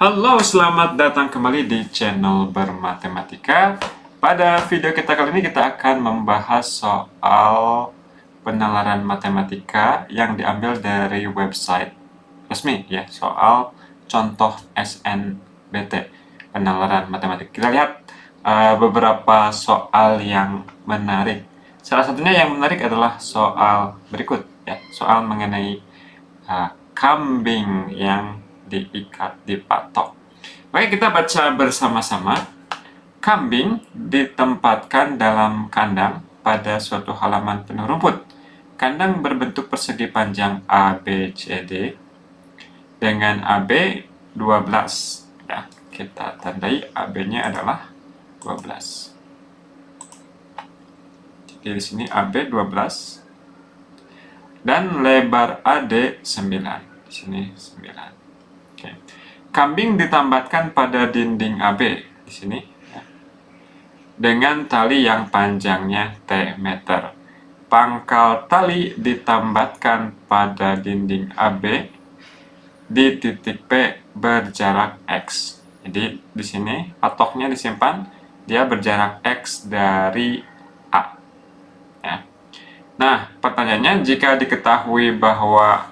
Halo, selamat datang kembali di channel Bermatematika. Pada video kita kali ini kita akan membahas soal penalaran matematika yang diambil dari website resmi ya, soal contoh SNBT, penalaran matematika. Kita lihat beberapa soal yang menarik. Salah satunya yang menarik adalah soal berikut ya, soal mengenai kambing yang diikat di patok. Oke, kita baca bersama-sama. Kambing ditempatkan dalam kandang pada suatu halaman penuh rumput. Kandang berbentuk persegi panjang ABCD dengan AB 12. Ya, kita tandai AB-nya adalah 12. Jadi di sini AB 12 dan lebar AD 9. Di sini 9. Oke. Kambing ditambatkan pada dinding AB di sini ya, dengan tali yang panjangnya T meter. Pangkal tali ditambatkan pada dinding AB di titik P berjarak X. Jadi di sini patoknya disimpan, dia berjarak X dari A. Ya. Nah, pertanyaannya jika diketahui bahwa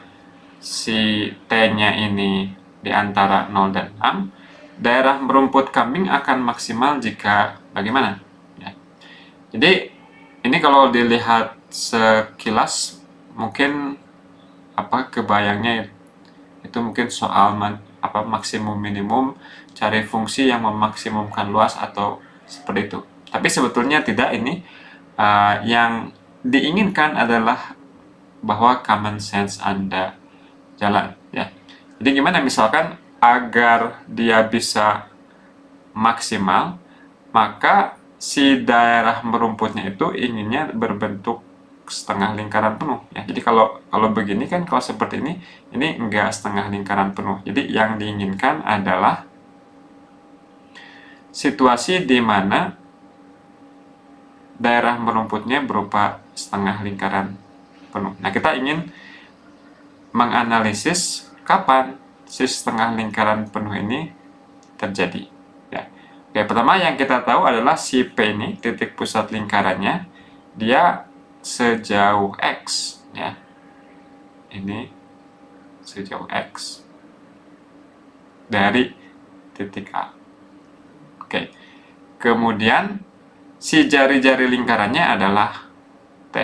si T-nya ini di antara 0 dan 6, daerah merumput kambing akan maksimal jika bagaimana? Ya. Jadi ini kalau dilihat sekilas mungkin kebayangnya itu mungkin soal maksimum minimum, cari fungsi yang memaksimumkan luas atau seperti itu. Tapi sebetulnya tidak, ini yang diinginkan adalah bahwa common sense Anda jalan ya. Jadi gimana misalkan agar dia bisa maksimal, maka si daerah merumputnya itu inginnya berbentuk setengah lingkaran penuh ya. Jadi kalau begini kan, kalau seperti ini enggak setengah lingkaran penuh. Jadi yang diinginkan adalah situasi di mana daerah merumputnya berupa setengah lingkaran penuh. Nah, kita ingin menganalisis kapan si setengah lingkaran penuh ini terjadi. Ya. Oke, pertama yang kita tahu adalah si P ini, titik pusat lingkarannya, dia sejauh X. Ya. Ini sejauh X dari titik A. Oke. Kemudian si jari-jari lingkarannya adalah T.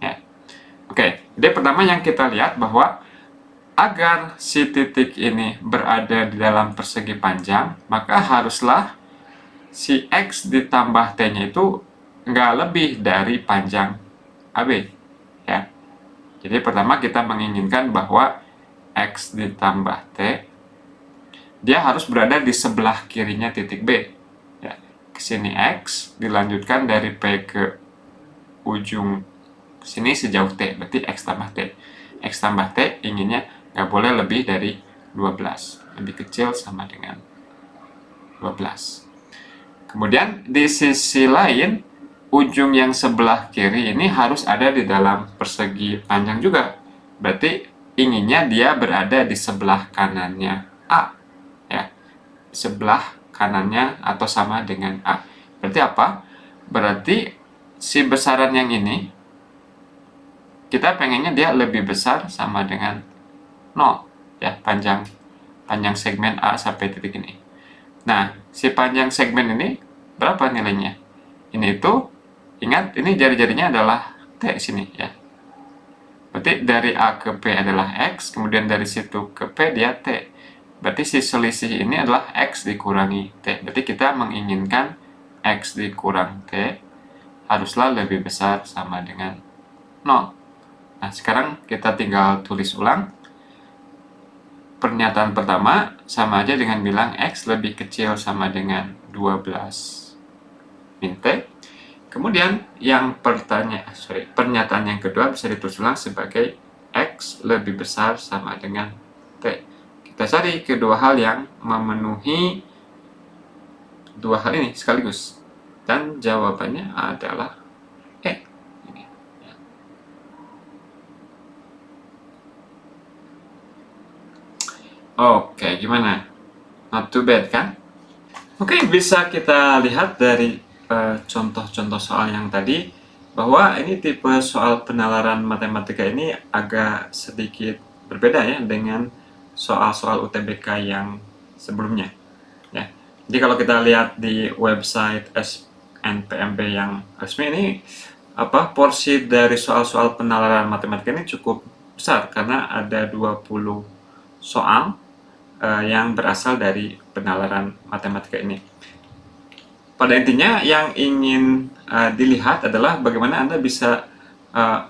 Ya. Oke, jadi pertama yang kita lihat bahwa agar si titik ini berada di dalam persegi panjang, maka haruslah si X ditambah T-nya itu nggak lebih dari panjang AB. Ya. Jadi pertama kita menginginkan bahwa X ditambah T, dia harus berada di sebelah kirinya titik B. Ya. Kesini X, dilanjutkan dari P ke ujung sini sejauh T, berarti X tambah T. X tambah T inginnya nggak boleh lebih dari 12, lebih kecil sama dengan 12. Kemudian di sisi lain, ujung yang sebelah kiri ini harus ada di dalam persegi panjang juga, berarti inginnya dia berada di sebelah kanannya A ya, sebelah kanannya atau sama dengan A. Berarti apa? Berarti si besaran yang ini kita pengennya dia lebih besar sama dengan 0 ya, panjang segmen A sampai titik ini. Nah, si panjang segmen ini berapa nilainya? Ini itu, ingat ini jari-jarinya adalah T sini ya. Berarti dari A ke P adalah X, kemudian dari situ ke P dia T. Berarti si selisih ini adalah X dikurangi T. Berarti kita menginginkan X dikurang T haruslah lebih besar sama dengan 0. Nah, sekarang kita tinggal tulis ulang. Pernyataan pertama sama aja dengan bilang X lebih kecil sama dengan 12 min T. Kemudian yang pernyataan yang kedua bisa ditulis ulang sebagai X lebih besar sama dengan T. Kita cari kedua hal yang memenuhi dua hal ini sekaligus. Dan jawabannya adalah E. Oke, gimana? Not too bad kan? Oke, bisa kita lihat dari contoh-contoh soal yang tadi bahwa ini tipe soal penalaran matematika ini agak sedikit berbeda ya dengan soal-soal UTBK yang sebelumnya. Ya, jadi kalau kita lihat di website SNPMB yang resmi ini, porsi dari soal-soal penalaran matematika ini cukup besar karena ada 20 soal yang berasal dari penalaran matematika ini. Pada intinya yang ingin dilihat adalah bagaimana Anda bisa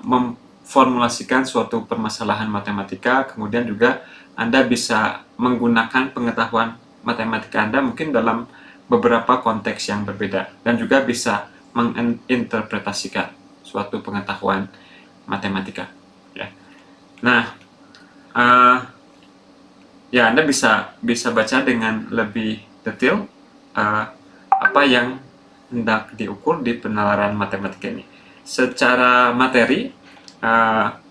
memformulasikan suatu permasalahan matematika, kemudian juga Anda bisa menggunakan pengetahuan matematika Anda mungkin dalam beberapa konteks yang berbeda, dan juga bisa menginterpretasikan suatu pengetahuan matematika. Ya. Nah, uh, ya Anda bisa baca dengan lebih detail uh, apa yang hendak diukur di penalaran matematika ini. Secara materi,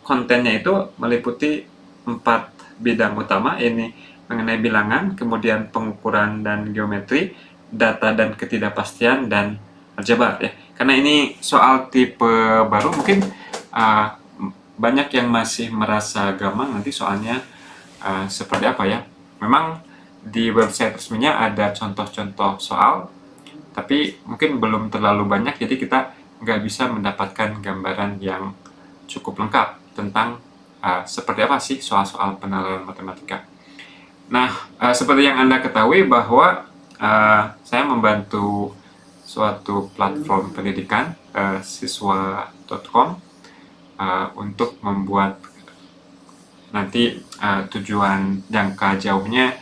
kontennya itu meliputi 4 bidang utama, ini mengenai bilangan, kemudian pengukuran dan geometri, data dan ketidakpastian, dan aljabar ya. Karena ini soal tipe baru, mungkin banyak yang masih merasa gamang nanti soalnya seperti apa ya. Memang di website resminya ada contoh-contoh soal, tapi mungkin belum terlalu banyak, jadi kita nggak bisa mendapatkan gambaran yang cukup lengkap tentang seperti apa sih soal-soal penalaran matematika. Nah, seperti yang Anda ketahui bahwa saya membantu suatu platform pendidikan, siswa.com, untuk membuat nanti tujuan jangka jauhnya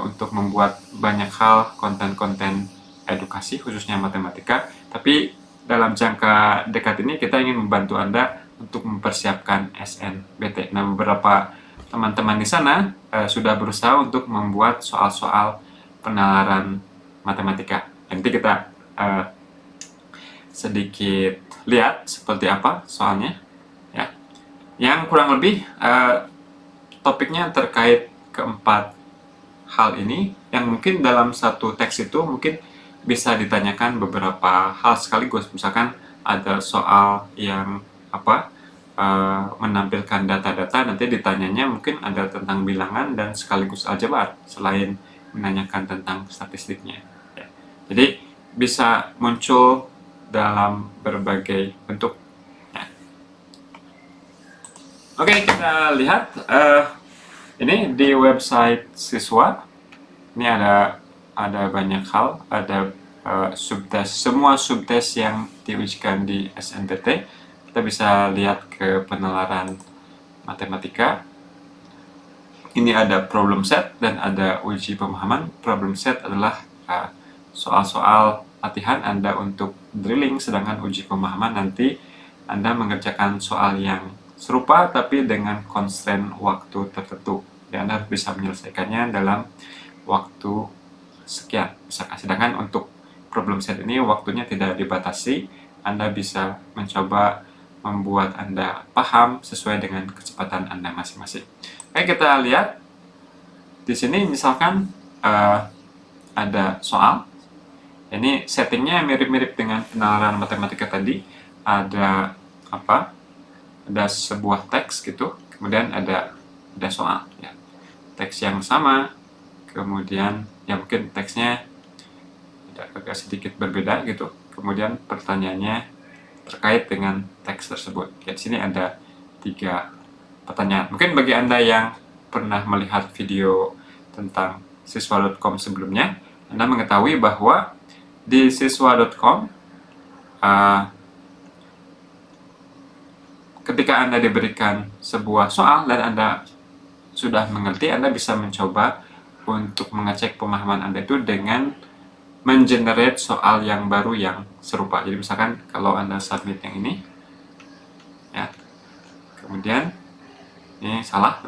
untuk membuat banyak hal konten-konten edukasi khususnya matematika, tapi dalam jangka dekat ini kita ingin membantu Anda untuk mempersiapkan SNBT. Nah, beberapa teman-teman di sana sudah berusaha untuk membuat soal-soal penalaran matematika. Nanti kita sedikit lihat seperti apa soalnya ya. Yang kurang lebih topiknya terkait keempat hal ini, yang mungkin dalam satu teks itu mungkin bisa ditanyakan beberapa hal sekaligus. Misalkan ada soal yang menampilkan data-data, nanti ditanyanya mungkin ada tentang bilangan dan sekaligus aljabar selain menanyakan tentang statistiknya ya. Jadi bisa muncul dalam berbagai bentuk ya. Oke, kita lihat ini di website siswa. Ini ada banyak hal, ada subtes, semua subtes yang diujikan di SNBT. Kita bisa lihat ke penalaran matematika. Ini ada problem set dan ada uji pemahaman. Problem set adalah soal-soal latihan Anda untuk drilling, sedangkan uji pemahaman nanti Anda mengerjakan soal yang serupa tapi dengan constraint waktu tertentu. Dan Anda bisa menyelesaikannya dalam waktu sekian. Sedangkan untuk problem set ini waktunya tidak dibatasi. Anda bisa mencoba membuat Anda paham sesuai dengan kecepatan Anda masing-masing. Oke, kita lihat di sini misalkan ada soal. Ini settingnya mirip-mirip dengan penalaran matematika tadi. Ada ada sebuah teks gitu, kemudian ada soal ya. Teks yang sama, kemudian ya mungkin teksnya agak sedikit berbeda gitu, kemudian pertanyaannya terkait dengan teks tersebut ya. Di sini ada 3 pertanyaan. Mungkin bagi Anda yang pernah melihat video tentang siswa.com sebelumnya, Anda mengetahui bahwa di siswa.com ketika Anda diberikan sebuah soal dan Anda sudah mengerti, Anda bisa mencoba untuk mengecek pemahaman Anda itu dengan mengenerate soal yang baru yang serupa. Jadi misalkan kalau Anda submit yang ini ya, kemudian ini salah,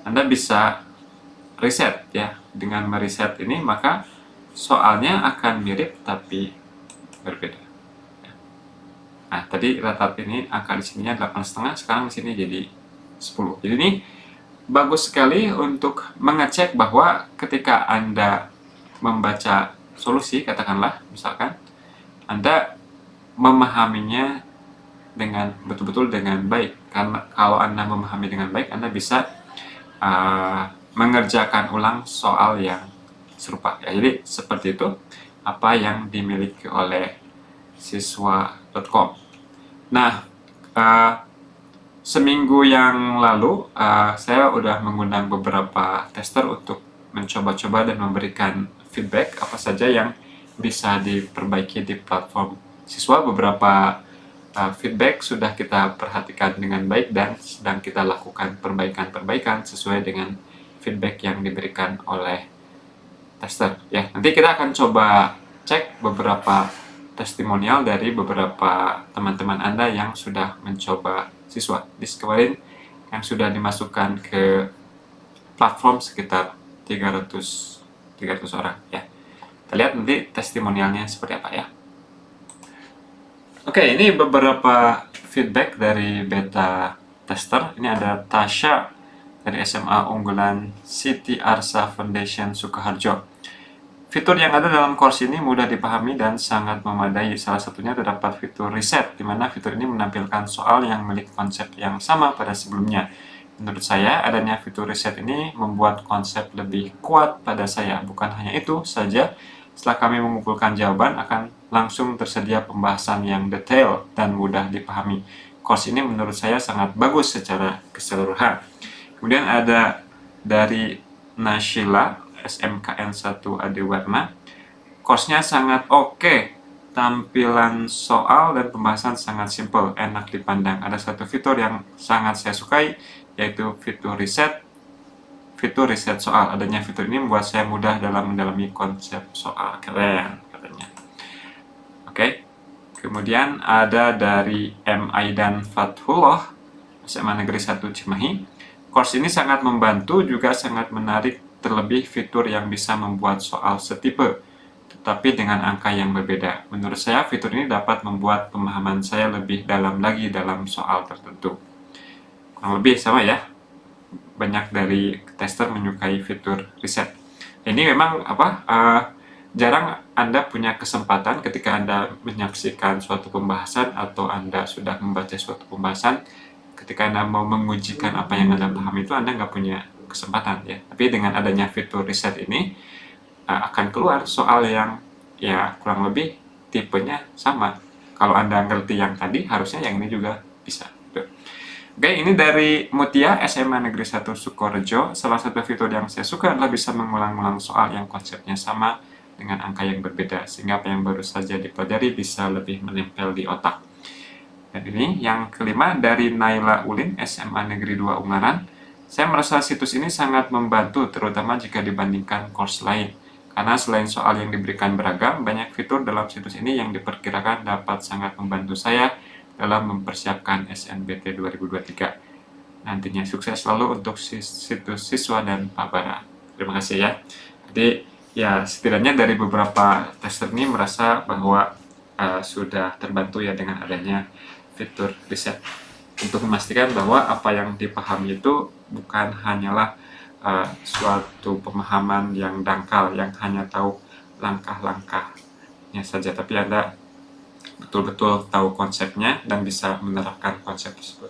Anda bisa reset ya. Dengan mereset ini maka soalnya akan mirip tapi berbeda. Nah, tadi rata-rata ini angka di sininya 8,5, sekarang di sini jadi 10. Jadi ini bagus sekali untuk mengecek bahwa ketika Anda membaca solusi, katakanlah, misalkan, Anda memahaminya dengan betul-betul dengan baik. Karena kalau Anda memahami dengan baik, Anda bisa mengerjakan ulang soal yang serupa. Ya, jadi seperti itu apa yang dimiliki oleh siswa.com. Nah, seminggu yang lalu saya udah mengundang beberapa tester untuk mencoba-coba dan memberikan feedback apa saja yang bisa diperbaiki di platform siswa. Beberapa feedback sudah kita perhatikan dengan baik dan sedang kita lakukan perbaikan-perbaikan sesuai dengan feedback yang diberikan oleh tester. Ya, nanti kita akan coba cek beberapa testimonial dari beberapa teman-teman Anda yang sudah mencoba siswa. Di kemarin yang sudah dimasukkan ke platform sekitar 300 orang ya. Kita lihat nanti testimonialnya seperti apa ya. Oke, ini beberapa feedback dari beta tester. Ini ada Tasha dari SMA Unggulan Siti Arsa Foundation Sukoharjo. Fitur yang ada dalam course ini mudah dipahami dan sangat memadai. Salah satunya terdapat fitur reset, di mana fitur ini menampilkan soal yang memiliki konsep yang sama pada sebelumnya. Menurut saya, adanya fitur reset ini membuat konsep lebih kuat pada saya. Bukan hanya itu saja, setelah kami mengumpulkan jawaban, akan langsung tersedia pembahasan yang detail dan mudah dipahami. Course ini menurut saya sangat bagus secara keseluruhan. Kemudian ada dari Nashila, SMKN 1 Adiwarna. Course-nya sangat oke. Tampilan soal dan pembahasan sangat simple, enak dipandang. Ada satu fitur yang sangat saya sukai, yaitu fitur reset soal. Adanya fitur ini membuat saya mudah dalam mendalami konsep soal. Keren, katanya. Oke. Kemudian ada dari M. Aidan Fathullah, SMA Negeri 1 Cimahi. Course ini sangat membantu, juga sangat menarik, terlebih fitur yang bisa membuat soal setipe, tetapi dengan angka yang berbeda. Menurut saya, fitur ini dapat membuat pemahaman saya lebih dalam lagi dalam soal tertentu. Kurang lebih sama ya. Banyak dari tester menyukai fitur reset. Ini memang jarang Anda punya kesempatan ketika Anda menyaksikan suatu pembahasan atau Anda sudah membaca suatu pembahasan, ketika Anda mau mengujikan apa yang Anda pahami itu, Anda nggak punya kesempatan ya. Tapi dengan adanya fitur reset ini akan keluar soal yang ya kurang lebih tipenya sama. Kalau Anda ngerti yang tadi, harusnya yang ini juga bisa. Oke, ini dari Mutia, SMA Negeri 1 Sukorejo. Salah satu fitur yang saya suka adalah bisa mengulang-ulang soal yang konsepnya sama dengan angka yang berbeda, sehingga apa yang baru saja dipelajari bisa lebih menempel di otak. Dan ini yang kelima dari Naila Ulin, SMA Negeri 2 Ungaran. Saya merasa situs ini sangat membantu, terutama jika dibandingkan course lain. Karena selain soal yang diberikan beragam, banyak fitur dalam situs ini yang diperkirakan dapat sangat membantu saya dalam mempersiapkan SNBT 2023. Nantinya sukses selalu untuk situs siswa dan Pak Bara. Terima kasih ya. Jadi ya setidaknya dari beberapa tester ini merasa bahwa sudah terbantu ya dengan adanya fitur reset, untuk memastikan bahwa apa yang dipahami itu bukan hanyalah suatu pemahaman yang dangkal, yang hanya tahu langkah-langkahnya saja, tapi Anda betul-betul tahu konsepnya dan bisa menerapkan konsep tersebut.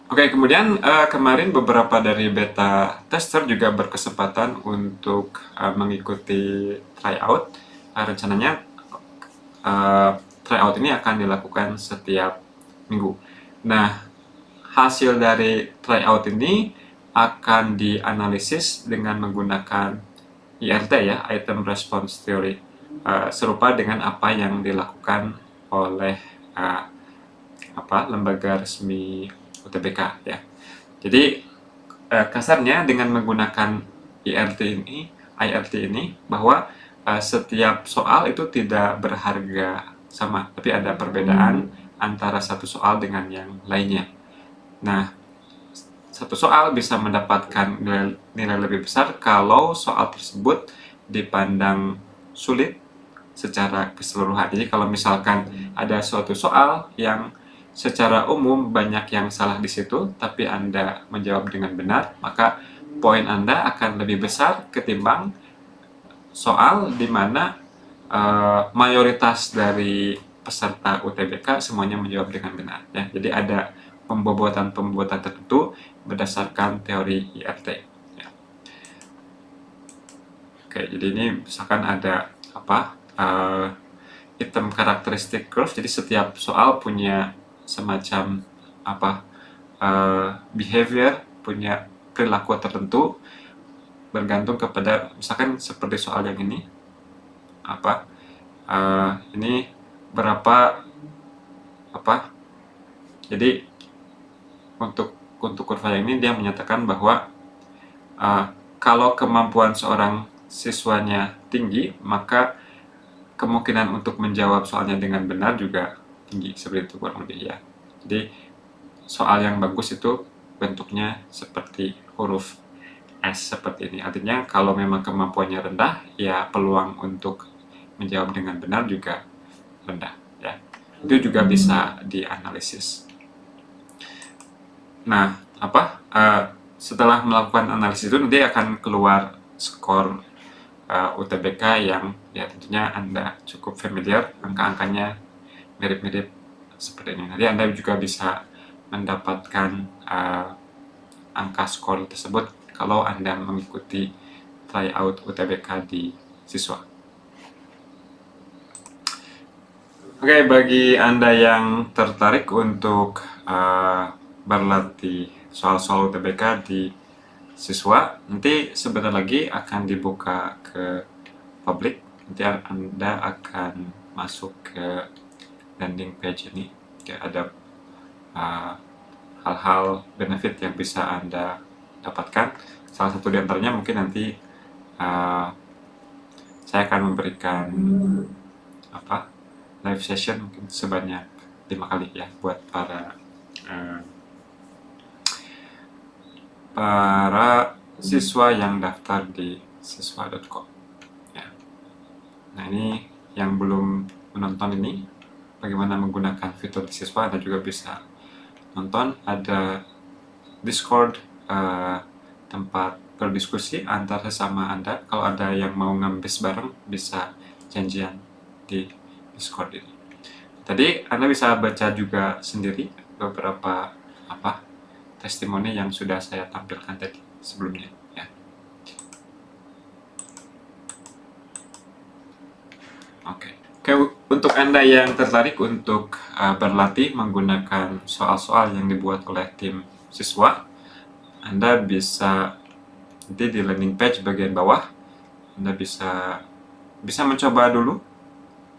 Oke, kemudian kemarin beberapa dari beta tester juga berkesempatan untuk mengikuti tryout. Rencananya tryout ini akan dilakukan setiap minggu. Nah, hasil dari tryout ini akan dianalisis dengan menggunakan IRT ya, Item Response Theory, serupa dengan apa yang dilakukan oleh lembaga resmi UTBK ya. Jadi kasarnya dengan menggunakan IRT ini bahwa setiap soal itu tidak berharga sama, tapi ada perbedaan antara satu soal dengan yang lainnya. Nah, satu soal bisa mendapatkan nilai lebih besar kalau soal tersebut dipandang sulit secara keseluruhan. Jadi kalau misalkan ada suatu soal yang secara umum banyak yang salah di situ, tapi Anda menjawab dengan benar, maka poin Anda akan lebih besar ketimbang soal di mana mayoritas dari peserta UTBK semuanya menjawab dengan benar. Ya. Jadi ada pembobotan-pembobotan tertentu berdasarkan teori IRT. Ya. Oke, jadi ini misalkan ada item karakteristik curve. Jadi setiap soal punya semacam behavior, punya perilaku tertentu bergantung kepada, misalkan seperti soal yang ini, ini berapa jadi untuk kurva yang ini dia menyatakan bahwa kalau kemampuan seorang siswanya tinggi, maka kemungkinan untuk menjawab soalnya dengan benar juga tinggi, seperti itu kurang lebih ya. Jadi soal yang bagus itu bentuknya seperti huruf S seperti ini. Artinya kalau memang kemampuannya rendah, ya peluang untuk menjawab dengan benar juga rendah ya. Itu juga bisa dianalisis. Nah, setelah melakukan analisis itu nanti akan keluar skor UTBK yang ya tentunya Anda cukup familiar, angka-angkanya mirip-mirip seperti ini. Nanti Anda juga bisa mendapatkan angka skor tersebut kalau Anda mengikuti tryout UTBK di siswa. Oke, bagi Anda yang tertarik untuk berlatih soal-soal UTBK di siswa, nanti sebentar lagi akan dibuka ke publik. Nanti Anda akan masuk ke landing page ini. Ya, ada hal-hal benefit yang bisa Anda dapatkan. Salah satu di antaranya mungkin nanti saya akan memberikan live session mungkin sebanyak 5 kali ya buat para siswa yang daftar di siswa.com ya. Nah, ini yang belum menonton ini bagaimana menggunakan fitur di siswa, Anda juga bisa nonton. Ada Discord, tempat berdiskusi antar sesama Anda. Kalau ada yang mau ngambis bareng, bisa janjian di Discord ini. Tadi Anda bisa baca juga sendiri beberapa testimoni yang sudah saya tampilkan tadi sebelumnya ya. Oke, untuk Anda yang tertarik untuk berlatih menggunakan soal-soal yang dibuat oleh tim siswa, Anda bisa nanti di landing page bagian bawah, Anda bisa mencoba dulu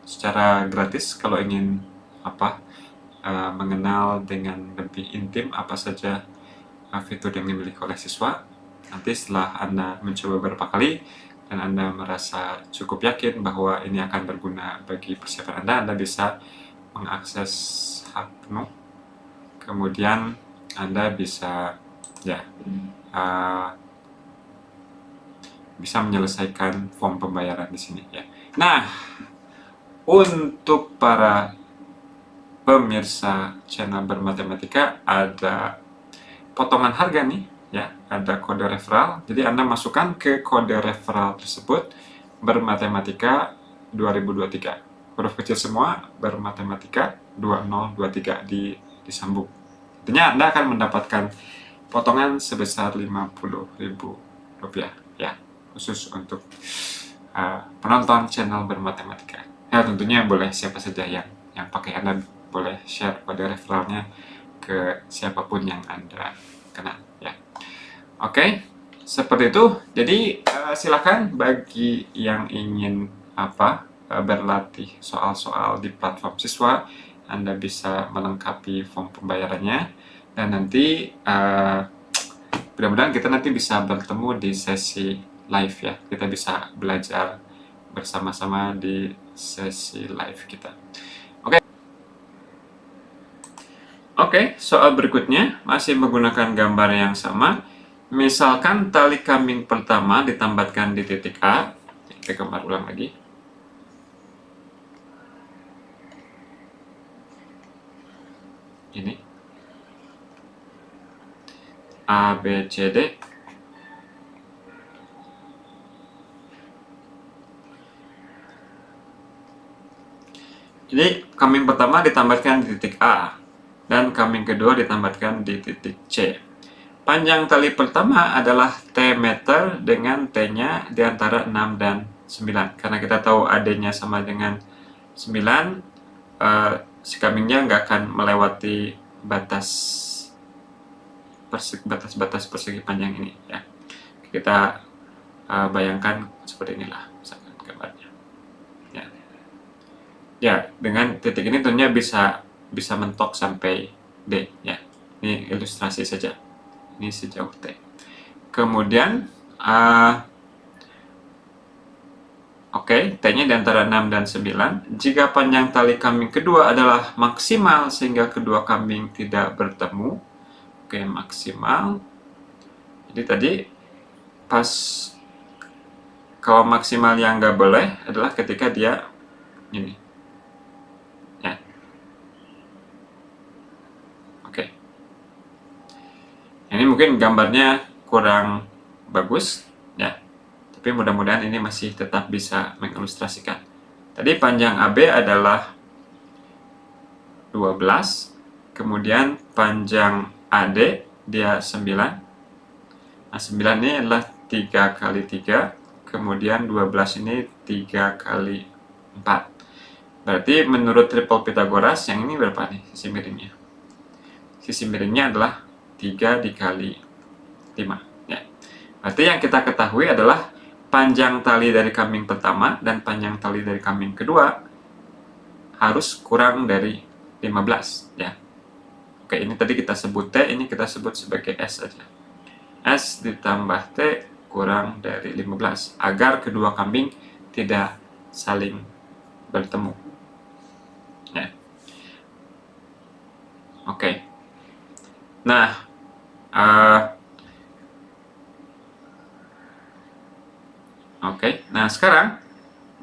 secara gratis kalau ingin mengenal dengan lebih intim apa saja fitur yang dimiliki oleh siswa. Nanti setelah Anda mencoba beberapa kali dan Anda merasa cukup yakin bahwa ini akan berguna bagi persiapan Anda bisa mengakses hak penuh. Kemudian Anda bisa bisa menyelesaikan form pembayaran di sini ya. Nah, untuk para pemirsa channel Bermatematika, ada potongan harga nih ya, ada kode referral. Jadi Anda masukkan ke kode referral tersebut Bermatematika 2023. Huruf kecil semua, Bermatematika 2023 disambung. Artinya Anda akan mendapatkan potongan sebesar Rp50.000 ya, khusus untuk penonton channel Bermatematika. Ya, tentunya boleh siapa saja yang pakai. Anda boleh share kode referralnya ke siapapun yang Anda kenal ya. Oke, seperti itu. Jadi silakan bagi yang ingin berlatih soal-soal di platform siswa, Anda bisa melengkapi form pembayarannya, dan nanti mudah-mudahan kita nanti bisa bertemu di sesi live ya. Kita bisa belajar bersama-sama di sesi live kita. Oke, soal berikutnya masih menggunakan gambar yang sama. Misalkan tali kambing pertama ditambahkan di titik A. Kita gambar ulang lagi. ini A, B, C, D. Jadi kambing pertama ditambahkan di titik A dan kambing kedua ditambahkan di titik C. Panjang tali pertama adalah T meter dengan T-nya di antara 6 dan 9. Karena kita tahu AD-nya sama dengan 9, si kambingnya nggak akan melewati batas persegi panjang ini ya. Kita bayangkan seperti inilah misalkan gambarnya. Ya, dengan titik ini tentunya bisa mentok sampai D ya. Ini ilustrasi saja. Ini sejauh T. Kemudian T-nya di antara 6 dan 9. Jika panjang tali kambing kedua adalah maksimal sehingga kedua kambing tidak bertemu. Maksimal. Jadi tadi pas kalau maksimal yang nggak boleh adalah ketika dia ini. Ini mungkin gambarnya kurang bagus ya, tapi mudah-mudahan ini masih tetap bisa mengilustrasikan. Tadi panjang AB adalah 12, kemudian panjang AD dia 9. Nah, 9 ini adalah 3 kali 3, kemudian 12 ini 3 kali 4. Berarti menurut triple Pythagoras yang ini berapa nih sisi miringnya? Sisi miringnya adalah 3 dikali 5 ya. Berarti yang kita ketahui adalah panjang tali dari kambing pertama dan panjang tali dari kambing kedua harus kurang dari 15 ya. Oke, ini tadi kita sebut T, ini kita sebut sebagai S saja. S ditambah T kurang dari 15 agar kedua kambing tidak saling bertemu ya. Oke. Nah, nah sekarang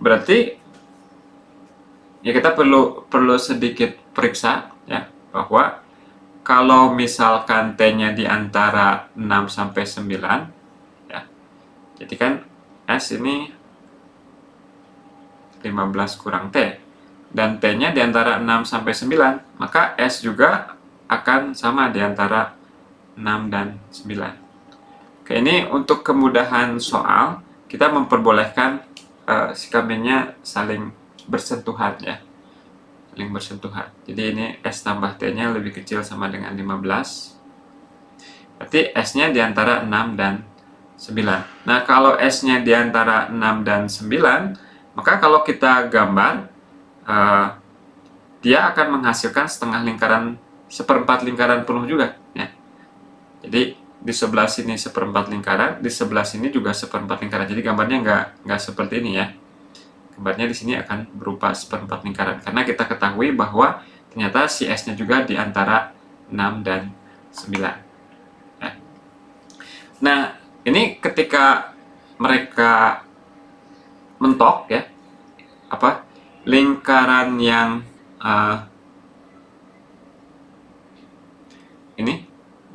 berarti ya kita perlu sedikit periksa ya bahwa kalau misalkan T-nya di antara 6 sampai 9 ya. Jadi kan S ini 15 kurang T dan T-nya di antara 6 sampai 9, maka S juga akan sama di antara 6 dan 9. Oke, ini untuk kemudahan soal, kita memperbolehkan si kambingnya saling bersentuhan ya. Saling bersentuhan. Jadi ini S tambah T-nya lebih kecil sama dengan 15. Berarti S-nya di antara 6 dan 9. Nah, kalau S-nya di antara 6 dan 9, maka kalau kita gambar, dia akan menghasilkan setengah lingkaran, seperempat lingkaran penuh juga ya. Jadi di sebelah sini seperempat lingkaran, di sebelah sini juga seperempat lingkaran. Jadi gambarnya nggak seperti ini ya. Gambarnya di sini akan berupa seperempat lingkaran karena kita ketahui bahwa ternyata si S-nya juga di antara 6 dan 9 ya. Nah, ini ketika mereka mentok ya, lingkaran yang ini,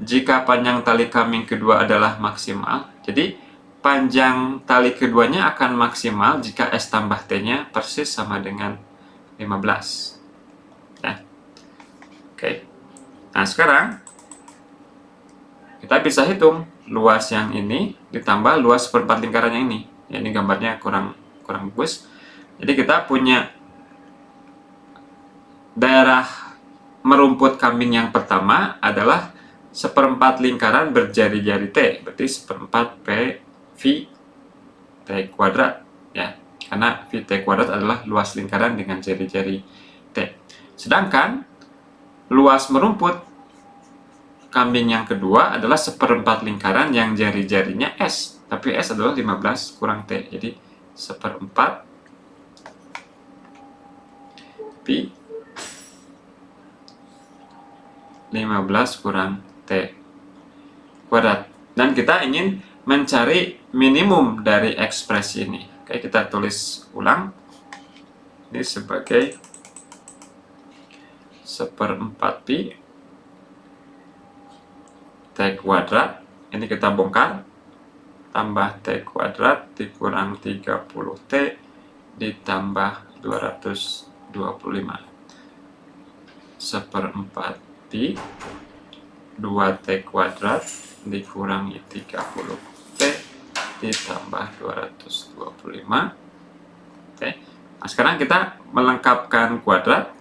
jika panjang tali kambing kedua adalah maksimal, jadi panjang tali keduanya akan maksimal jika S tambah T-nya persis sama dengan 15 ya. Oke. Nah, sekarang kita bisa hitung luas yang ini ditambah luas seperempat lingkaran yang ini ya. Ini gambarnya kurang bagus. Jadi kita punya daerah merumput kambing yang pertama adalah seperempat lingkaran berjari-jari T, berarti seperempat V T kuadrat ya, karena V T kuadrat adalah luas lingkaran dengan jari-jari T. Sedangkan luas merumput kambing yang kedua adalah seperempat lingkaran yang jari-jarinya S, tapi S adalah 15 kurang T, jadi seperempat V 15 kurang T kuadrat. Dan kita ingin mencari minimum dari ekspresi ini. Oke, kita tulis ulang. Ini sebagai seperempat pi T kuadrat, ini kita bongkar, tambah T kuadrat dikurang 30T ditambah 225 seperempat pi 2T kuadrat dikurangi 30T ditambah 225 T. Nah, sekarang kita melengkapkan kuadrat.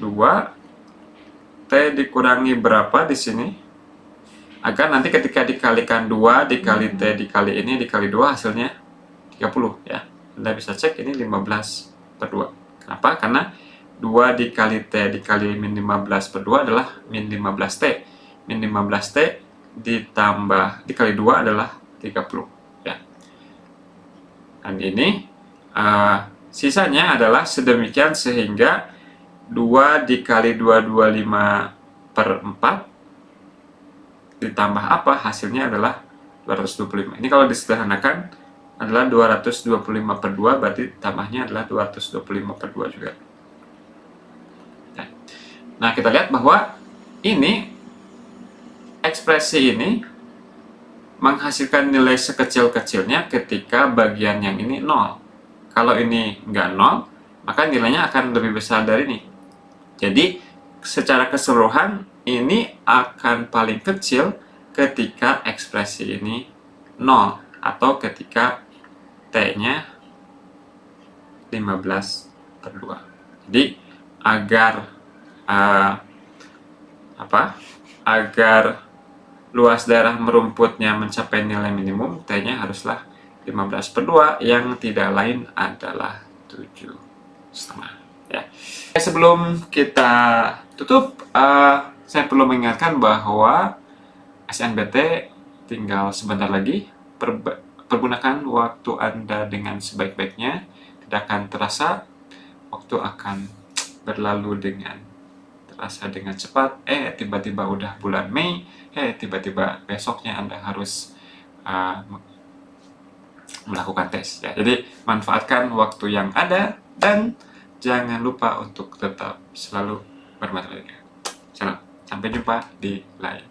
2 T dikurangi berapa di sini? Agar nanti ketika dikalikan 2 dikali T dikali ini dikali 2 hasilnya 30 ya. Anda bisa cek ini 15/2. Kenapa? Karena 2 dikali T dikali min 15/2 adalah min 15T. Min 15T ditambah dikali 2 adalah 30 ya. Dan ini sisanya adalah sedemikian sehingga 2 dikali 225/4 ditambah apa? Hasilnya adalah 225. Ini kalau disederhanakan adalah 225/2, berarti tambahnya adalah 225/2 juga. Nah, kita lihat bahwa ini ekspresi ini menghasilkan nilai sekecil-kecilnya ketika bagian yang ini 0. Kalau ini nggak 0, maka nilainya akan lebih besar dari ini. Jadi, secara keseluruhan, ini akan paling kecil ketika ekspresi ini 0, atau ketika T-nya 15/2. Jadi, agar luas daerah merumputnya mencapai nilai minimum, T-nya haruslah 15/2, yang tidak lain adalah 7,5 ya. Sebelum kita tutup, saya perlu mengingatkan bahwa SNBT tinggal sebentar lagi. Pergunakan waktu Anda dengan sebaik-baiknya. Tidak akan terasa, waktu akan berlalu terasa dengan cepat. Tiba-tiba udah bulan Mei, tiba-tiba besoknya Anda harus melakukan tes ya. Jadi manfaatkan waktu yang ada dan jangan lupa untuk tetap selalu bermatematika. Salam, sampai jumpa di lain